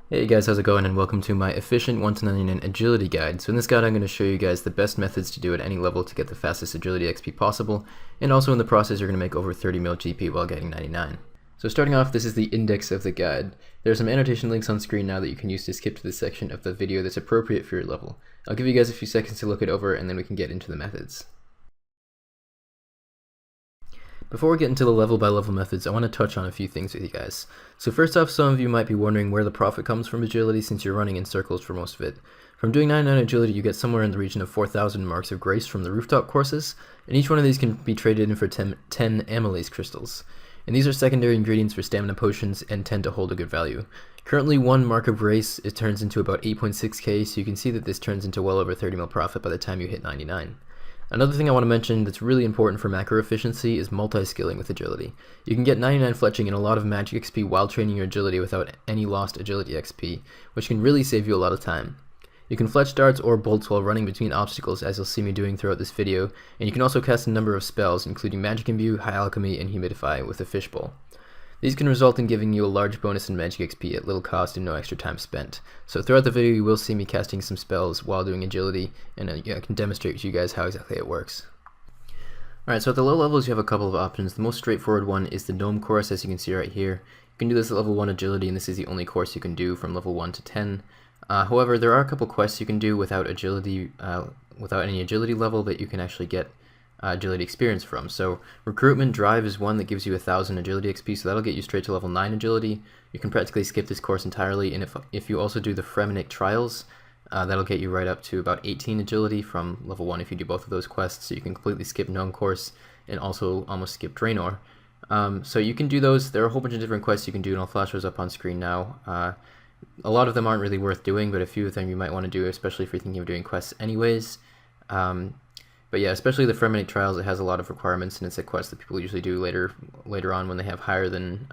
Hey guys, how's it going, and welcome to my efficient 1 to 99 agility guide. So in this guide I'm going to show you guys the best methods to do at any level to get the fastest agility XP possible, and also in the process you're going to make over 30 mil GP while getting 99. So starting off, this is the index of the guide. There are some annotation links on screen now that you can use to skip to the section of the video that's appropriate for your level. I'll give you guys a few seconds to look it over and then we can get into the methods. Before we get into the level by level methods, I want to touch on a few things with you guys. So first off, some of you might be wondering where the profit comes from agility since you're running in circles for most of it. From doing 99 agility, you get somewhere in the region of 4,000 marks of grace from the rooftop courses, and each one of these can be traded in for 10 amylase crystals. And these are secondary ingredients for stamina potions and tend to hold a good value. Currently, one mark of grace, it turns into about 8.6k, so you can see that this turns into well over 30 mil profit by the time you hit 99. Another thing I want to mention that's really important for macro efficiency is multi-skilling with agility. You can get 99 fletching and a lot of magic XP while training your agility without any lost agility XP, which can really save you a lot of time. You can fletch darts or bolts while running between obstacles, as you'll see me doing throughout this video, and you can also cast a number of spells including Magic Imbue, High Alchemy, and Humidify with a fishbowl. These can result in giving you a large bonus in magic XP at little cost and no extra time spent. So throughout the video you will see me casting some spells while doing agility, and I can demonstrate to you guys how exactly it works. Alright, so at the low levels you have a couple of options. The most straightforward one is the Gnome course, as you can see right here. You can do this at level 1 agility, and this is the only course you can do from level 1 to 10. However, there are a couple quests you can do without agility, without any agility level that you can actually get agility experience from. So recruitment drive is one that gives you 1,000 agility XP, so that'll get you straight to level 9 agility. You can practically skip this course entirely, and if you also do the Fremenic trials, that'll get you right up to about 18 agility from level 1 if you do both of those quests, so you can completely skip Gnome course and also almost skip Draenor. So you can do those. There are a whole bunch of different quests you can do, and I'll flash those up on screen now. A lot of them aren't really worth doing, but a few of them you might want to do, especially if you're thinking of doing quests anyways. But yeah, especially the Fremenic Trials, it has a lot of requirements, and it's a quest that people usually do later on when they have higher than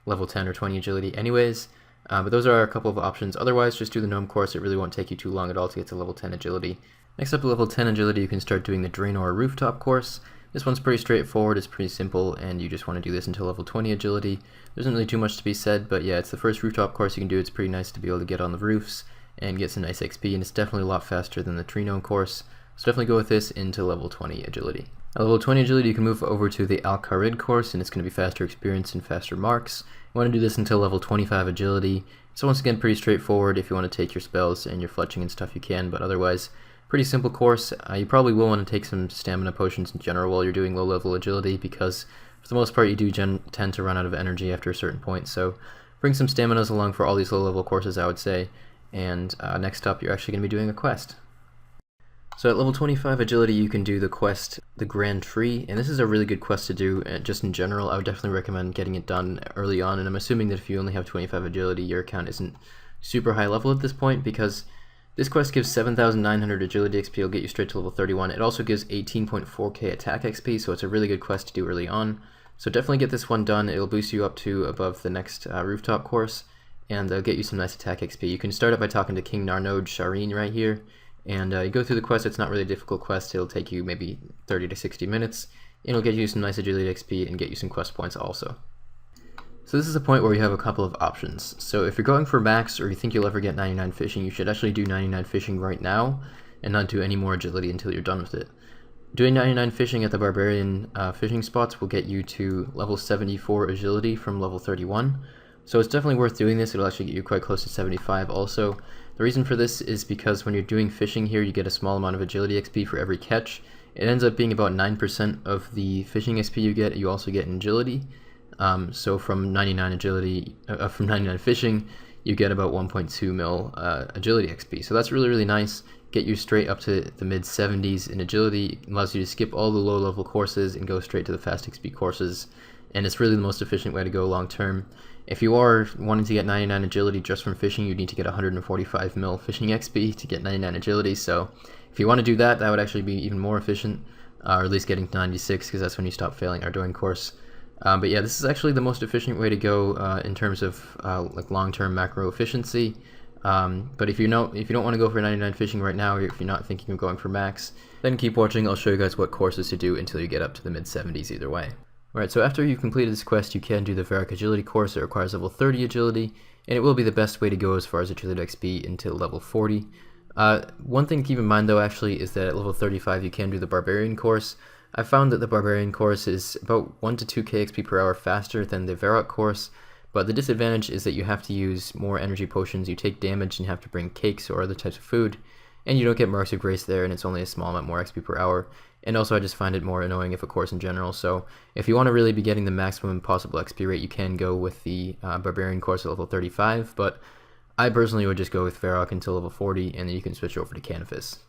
level 10 or 20 agility anyways. But those are a couple of options. Otherwise, just do the Gnome course. It really won't take you too long at all to get to level 10 agility. Next up, at level 10 agility, you can start doing the Draenor Rooftop course. This one's pretty straightforward, it's pretty simple, and you just want to do this until level 20 agility. There isn't really too much to be said, but yeah, it's the first rooftop course you can do. It's pretty nice to be able to get on the roofs and get some nice XP, and it's definitely a lot faster than the Tree Gnome course. So definitely go with this into level 20 agility. At level 20 agility, you can move over to the Al-Kharid course, and it's going to be faster experience and faster marks. You want to do this until level 25 agility. So once again, pretty straightforward. If you want to take your spells and your fletching and stuff, you can, but otherwise, pretty simple course. You probably will want to take some stamina potions in general while you're doing low level agility, because for the most part you do tend to run out of energy after a certain point. So bring some staminas along for all these low level courses, I would say. And next up, you're actually going to be doing a quest. So at level 25 agility, you can do the quest, the Grand Tree, and this is a really good quest to do just in general. I would definitely recommend getting it done early on, and I'm assuming that if you only have 25 agility, your account isn't super high level at this point, because this quest gives 7,900 agility XP, it'll get you straight to level 31. It also gives 18.4k attack XP, so it's a really good quest to do early on. So definitely get this one done. It'll boost you up to above the next rooftop course, and get you some nice attack XP. You can start it by talking to King Narnod Shireen right here. And you go through the quest. It's not really a difficult quest. It'll take you maybe 30 to 60 minutes. And it'll get you some nice agility XP and get you some quest points also. So this is a point where you have a couple of options. So if you're going for max, or you think you'll ever get 99 fishing, you should actually do 99 fishing right now and not do any more agility until you're done with it. Doing 99 fishing at the barbarian fishing spots will get you to level 74 agility from level 31. So it's definitely worth doing this. It'll actually get you quite close to 75 also. The reason for this is because when you're doing fishing here, you get a small amount of agility XP for every catch. It ends up being about 9% of the fishing XP you get, you also get in agility. So from 99 agility, from 99 fishing, you get about 1.2 mil agility XP. So that's really, really nice. Get you straight up to the mid 70s in agility. It allows you to skip all the low level courses and go straight to the fast XP courses. And it's really the most efficient way to go long term. If you are wanting to get 99 agility just from fishing, you need to get 145 mil fishing XP to get 99 agility. So if you want to do that, that would actually be even more efficient, or at least getting to 96, because that's when you stop failing Ardoin course. But yeah, this is actually the most efficient way to go in terms of like long-term macro efficiency. But if you don't want to go for 99 fishing right now, or if you're not thinking of going for max, then keep watching. I'll show you guys what courses to do until you get up to the mid 70s either way. Alright, so after you've completed this quest, you can do the Varric Agility course. It requires level 30 agility. and it will be the best way to go as far as agility XP until level 40. One thing to keep in mind though actually is that at level 35 you can do the Barbarian course. I found that the Barbarian course is about 1 to 2k XP per hour faster than the Varrock course, but the disadvantage is that you have to use more energy potions, you take damage and have to bring cakes or other types of food, and you don't get Marks of Grace there, and it's only a small amount more XP per hour. And also I just find it more annoying of a course in general, so if you want to really be getting the maximum possible XP rate, you can go with the Barbarian course at level 35, but I personally would just go with Varrock until level 40, and then you can switch over to Canifis.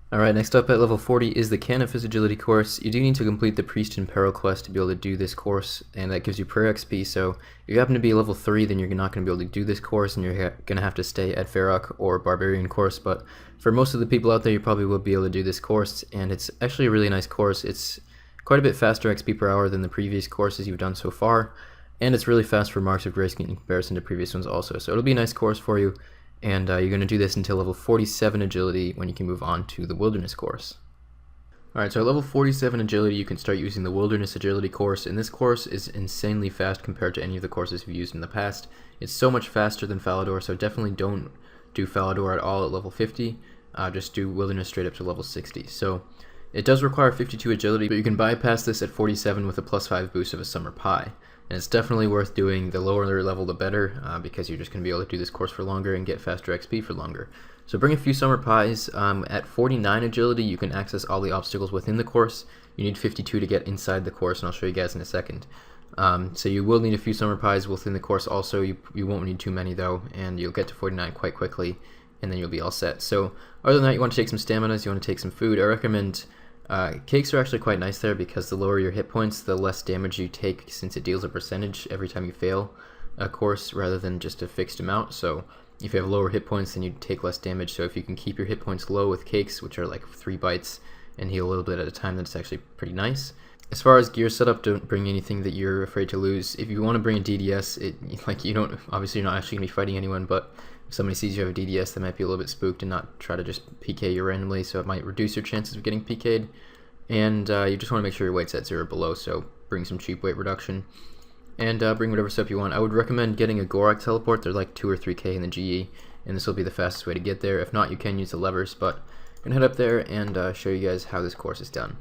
Alright, next up at level 40 is the Canifis Agility course. You do need to complete the Priest in Peril quest to be able to do this course, and that gives you prayer XP, so if you happen to be level 3, then you're not going to be able to do this course, and you're going to have to stay at Varrock or Barbarian course, but for most of the people out there, you probably will be able to do this course, and it's actually a really nice course. It's quite a bit faster XP per hour than the previous courses you've done so far, and it's really fast for Marks of Grace in comparison to previous ones also, so it'll be a nice course for you. And you're going to do this until level 47 agility, when you can move on to the Wilderness course. Alright, so at level 47 agility you can start using the Wilderness agility course, and this course is insanely fast compared to any of the courses you've used in the past. It's so much faster than Falador, so definitely don't do Falador at all at level 50, just do Wilderness straight up to level 60. So it does require 52 agility, but you can bypass this at 47 with a +5 boost of a Summer Pie. And it's definitely worth doing. The lower level the better, because you're just going to be able to do this course for longer and get faster XP for longer. So bring a few Summer Pies. At 49 agility you can access all the obstacles within the course. You need 52 to get inside the course, and I'll show you guys in a second. So you will need a few Summer Pies within the course also. You won't need too many though, and you'll get to 49 quite quickly, and then you'll be all set. So other than that, you want to take some stamina, you want to take some food. I recommend cakes are actually quite nice there, because the lower your hit points, the less damage you take, since it deals a percentage every time you fail a course rather than just a fixed amount. So if you have lower hit points, then you take less damage. So if you can keep your hit points low with cakes, which are like 3 bites, and heal a little bit at a time, that's actually pretty nice. As far as gear setup, don't bring anything that you're afraid to lose. If you want to bring a DDS, obviously you're not actually going to be fighting anyone, but if somebody sees you have a DDS, they might be a little bit spooked and not try to just PK you randomly, so it might reduce your chances of getting PK'd. And you just want to make sure your weight's at 0 or below, so bring some cheap weight reduction. And bring whatever stuff you want. I would recommend getting a Gorak teleport. They're like 2 or 3k in the GE, and this will be the fastest way to get there. If not, you can use the levers, but I'm going to head up there and show you guys how this course is done.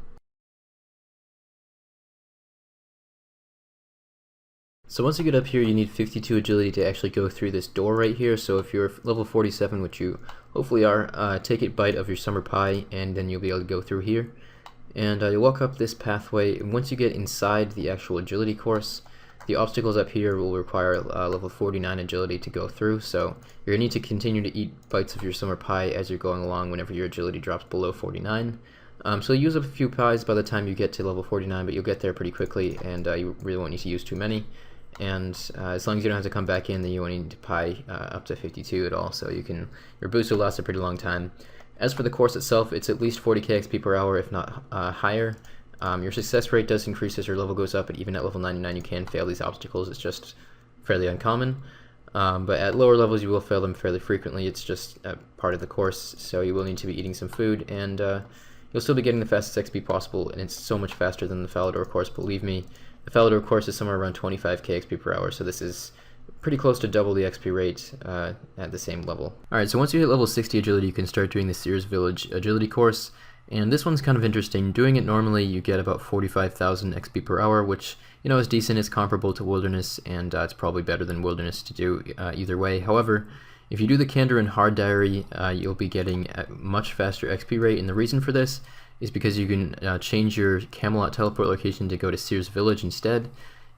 So once you get up here, you need 52 agility to actually go through this door right here. So if you're level 47, which you hopefully are, take a bite of your Summer Pie, and then you'll be able to go through here. And you walk up this pathway, and once you get inside the actual agility course, the obstacles up here will require level 49 agility to go through. So you're going to need to continue to eat bites of your Summer Pie as you're going along whenever your agility drops below 49. So use up a few pies by the time you get to level 49, but you'll get there pretty quickly, and you really won't need to use too many. And as long as you don't have to come back in, then you won't need to pie up to 52 at all, so your boost will last a pretty long time. As for the course itself, it's at least 40k XP per hour, if not higher. Your success rate does increase as your level goes up, and even at level 99 you can fail these obstacles. It's just fairly uncommon. But at lower levels you will fail them fairly frequently. It's just a part of the course, so you will need to be eating some food, and you'll still be getting the fastest XP possible, and it's so much faster than the Falador course, believe me. The Falador course is somewhere around 25k XP per hour, so this is pretty close to double the XP rate at the same level. Alright, so once you hit level 60 agility, you can start doing the Sears Village agility course, and this one's kind of interesting. Doing it normally, you get about 45,000 XP per hour, which, you know, is decent. It's comparable to Wilderness, and it's probably better than Wilderness to do either way. However, if you do the Kandarin Hard Diary, you'll be getting a much faster XP rate, and the reason for this is because you can change your Camelot teleport location to go to Sears Village instead,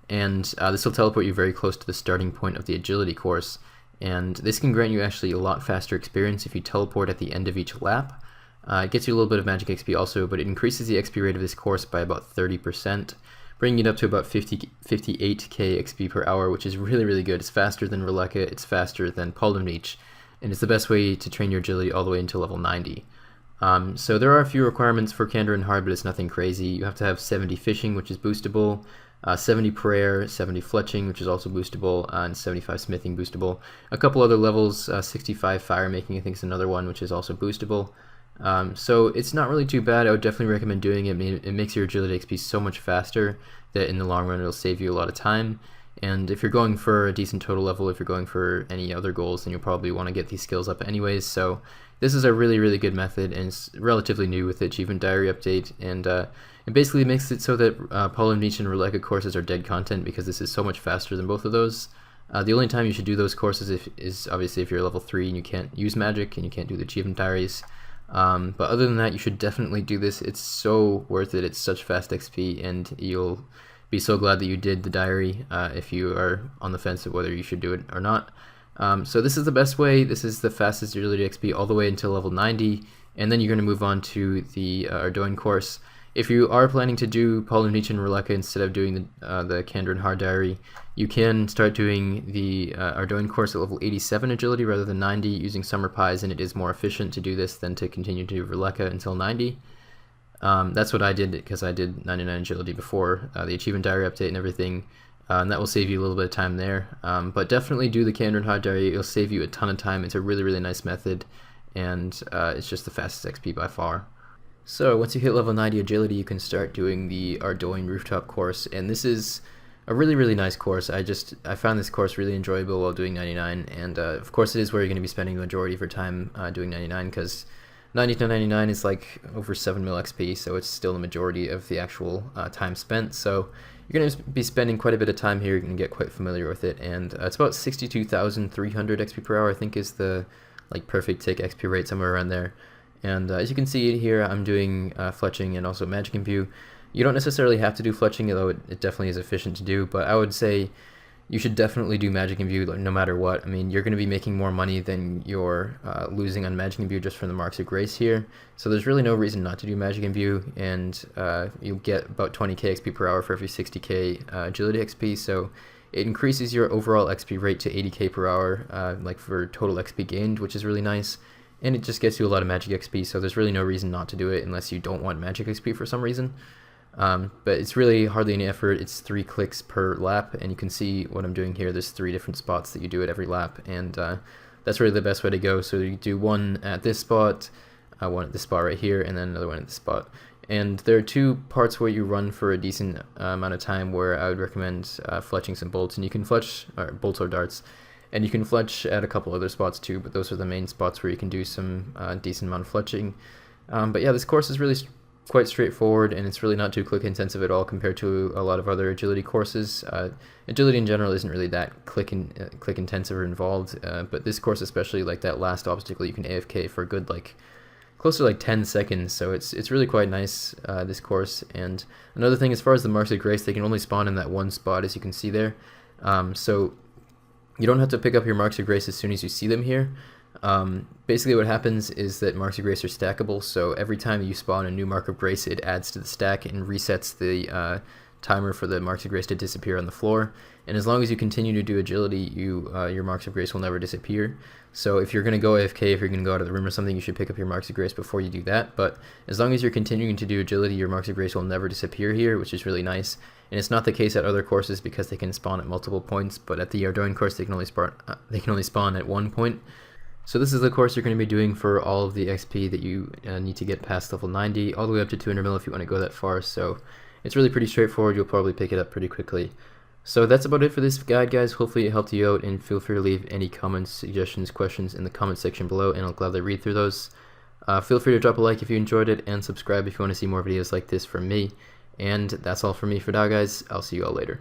and this will teleport you very close to the starting point of the agility course, and this can grant you actually a lot faster experience if you teleport at the end of each lap. It gets you a little bit of magic XP also, but it increases the XP rate of this course by about 30%, bringing it up to about 58k XP per hour, which is really, really good. It's faster than Releka, it's faster than Paldenreach, and it's the best way to train your agility all the way until level 90. So there are a few requirements for Kandarin Hard, but it's nothing crazy. You have to have 70 fishing, which is boostable, 70 prayer, 70 fletching, which is also boostable, and 75 smithing boostable. A couple other levels, 65 fire making I think is another one, which is also boostable. So it's not really too bad. I would definitely recommend doing it. It makes your agility XP so much faster that in the long run it'll save you a lot of time. And if you're going for a decent total level, if you're going for any other goals, then you'll probably want to get these skills up anyways. So this is a really good method, and it's relatively new with the Achievement Diary update, and it basically makes it so that Pollum Niche and Ruleka courses are dead content, because this is so much faster than both of those. The only time you should do those courses is obviously if you're level 3 and you can't use magic and you can't do the Achievement Diaries. But other than that, you should definitely do this. It's so worth it. It's such fast XP, and you'll be so glad that you did the diary if you are on the fence of whether you should do it or not. So this is the best way. This is the fastest agility XP all the way until level 90, and then you're going to move on to the Ardoin course. If you are planning to do Pollum Niche and Ruleka instead of doing the Kandran Har Diary, you can start doing the Ardoin course at level 87 agility rather than 90 using Summer Pies, and it is more efficient to do this than to continue to do Ruleka until 90. That's what I did, because I did 99 agility before the Achievement Diary update and everything, and that will save you a little bit of time there. But definitely do the Kandran Har Diary. It'll save you a ton of time. It's a really nice method, and it's just the fastest XP by far. So once you hit level 90 agility, you can start doing the Ardoin rooftop course, and this is a really nice course. I found this course really enjoyable while doing 99, and of course it is where you're going to be spending the majority of your time doing 99, because 90 to 99 is like over 7 mil XP, so it's still the majority of the actual time spent. So you're going to be spending quite a bit of time here. You're going to get quite familiar with it, and it's about 62,300 XP per hour, I think, is the perfect tick XP rate, somewhere around there. And as you can see here, I'm doing fletching and also magic imbue. You don't necessarily have to do fletching, although it definitely is efficient to do, but I would say you should definitely do magic imbue no matter what. I mean, you're going to be making more money than you're losing on magic imbue just from the marks of grace here, so there's really no reason not to do magic imbue, and you'll get about 20k XP per hour for every 60k agility XP, so it increases your overall XP rate to 80k per hour, for total XP gained, which is really nice. And it just gets you a lot of magic XP, so there's really no reason not to do it unless you don't want magic XP for some reason. But it's really hardly any effort. It's 3 clicks per lap, and you can see what I'm doing here. There's 3 different spots that you do at every lap, and that's really the best way to go. So you do one at this spot, one at this spot right here, and then another one at this spot. And there are 2 parts where you run for a decent amount of time where I would recommend fletching some bolts, and you can fletch bolts or darts. And you can fletch at a couple other spots too, but those are the main spots where you can do some decent amount of fletching. But yeah, this course is really quite straightforward, and it's really not too click intensive at all compared to a lot of other agility courses. Agility in general isn't really that click intensive or involved, but this course especially, like that last obstacle, you can AFK for a good close to 10 seconds, so it's really quite nice, this course. And another thing, as far as the marks of grace, they can only spawn in that one spot, as you can see there. So you don't have to pick up your marks of grace as soon as you see them here. Basically what happens is that marks of grace are stackable, so every time you spawn a new mark of grace, it adds to the stack and resets the timer for the marks of grace to disappear on the floor. And as long as you continue to do agility, your marks of grace will never disappear. So if you're going to go AFK, if you're going to go out of the room or something, you should pick up your marks of grace before you do that. But as long as you're continuing to do agility, your marks of grace will never disappear here, which is really nice. And it's not the case at other courses because they can spawn at multiple points, but at the Ardoin course they can only spawn at 1 point. So this is the course you're going to be doing for all of the XP that you need to get past level 90, all the way up to 200 mil if you want to go that far. So it's really pretty straightforward. You'll probably pick it up pretty quickly. So that's about it for this guide, guys. Hopefully it helped you out, and feel free to leave any comments, suggestions, questions in the comment section below, and I'll gladly read through those. Feel free to drop a like if you enjoyed it, and subscribe if you want to see more videos like this from me. And that's all from me for now, guys. I'll see you all later.